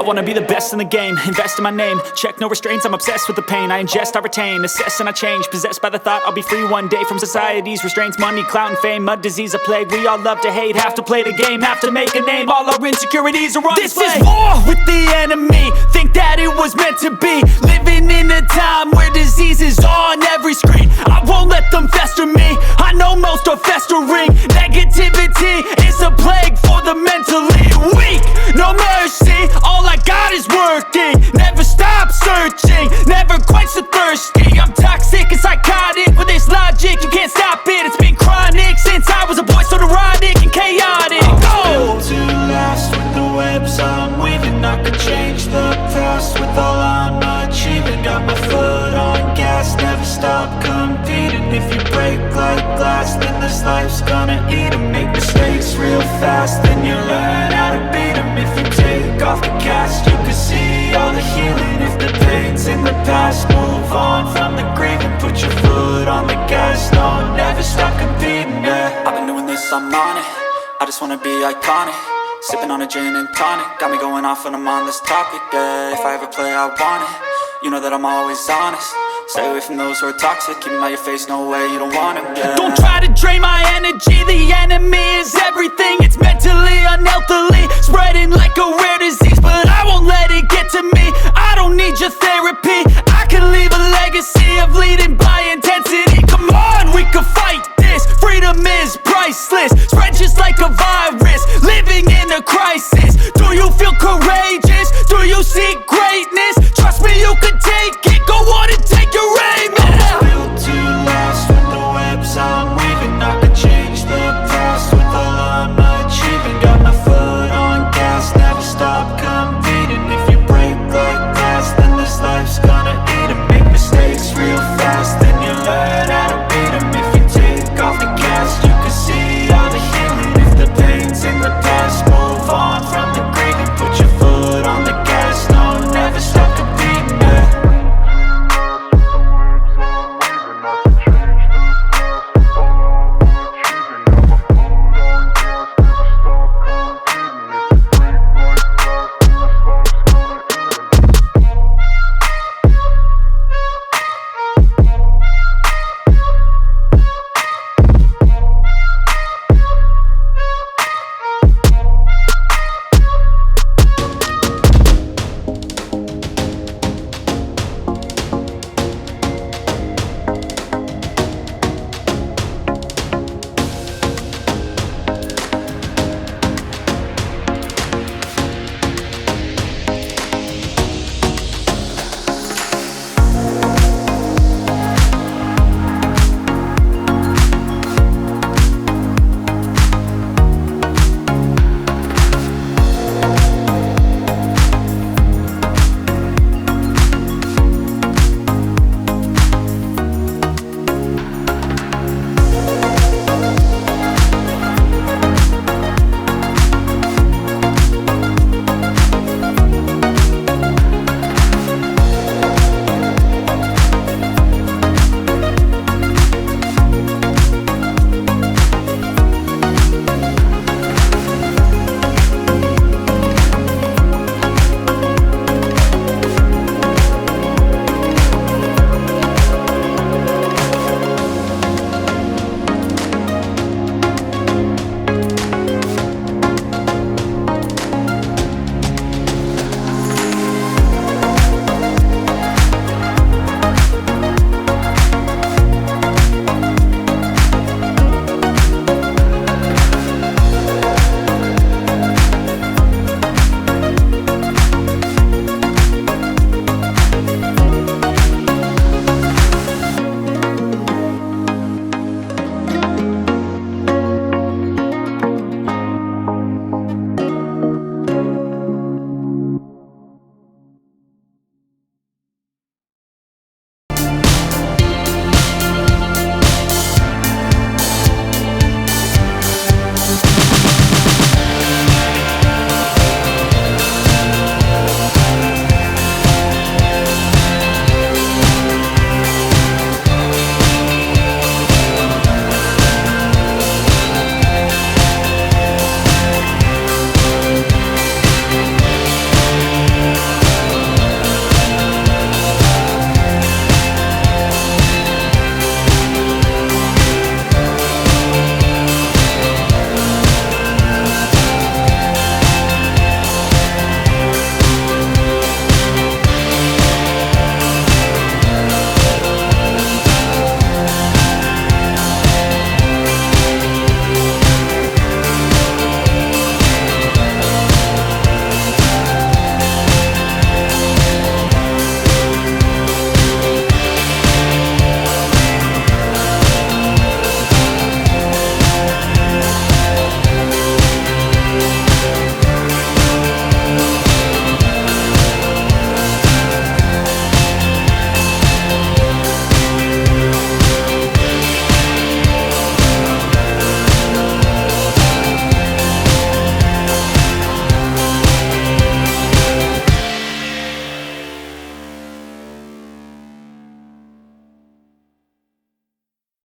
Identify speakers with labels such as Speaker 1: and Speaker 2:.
Speaker 1: wanna be the best in the game, invest in my name, check no restraints, I'm obsessed with the pain. I ingest, I retain, assess and I change, possessed by the thought I'll be free one day from society's restraints. Money, clout and fame, mud, disease, a plague. We all love to hate, have to play the game, have to make a name. All our insecurities are on display. This is war with the enemy, think that it was meant to be. Living in a time where disease is on every screen. I won't let them fester me, I know most are festering. Negativity is a plague for the mentally weak. No mercy, all I got is working. Never stop searching, never quench the thirsty. I'm toxic and psychotic, with this logic you can't stop it. It's been chronic since I was a boy, so neurotic and chaotic.
Speaker 2: Built to last with the webs I'm weaving. I could change the past with all I'm achieving. Got my foot on gas, never stop competing. If you break like glass, then this life's gonna eat 'em. Make mistakes real fast, then you learn how to beat 'em. If you take off the cast, you can see all the healing. If the pain's in the past, move on from the grieving. Put your foot on the gas, no, never stop competing, yeah. I've been doing this, I'm on it, I just wanna be iconic. Sipping on a gin and tonic, got me going off when I'm on this topic, yeah. If I ever play, I want it, you know that I'm always honest. Stay away from those who are toxic, keep them out your face, no way, you don't want them, yeah. Don't try to drain my energy, the enemy is everything. It's mentally, unhealthily, spreading like a rare disease. But I won't let it get to me, I don't need your therapy. I can leave a legacy of leading by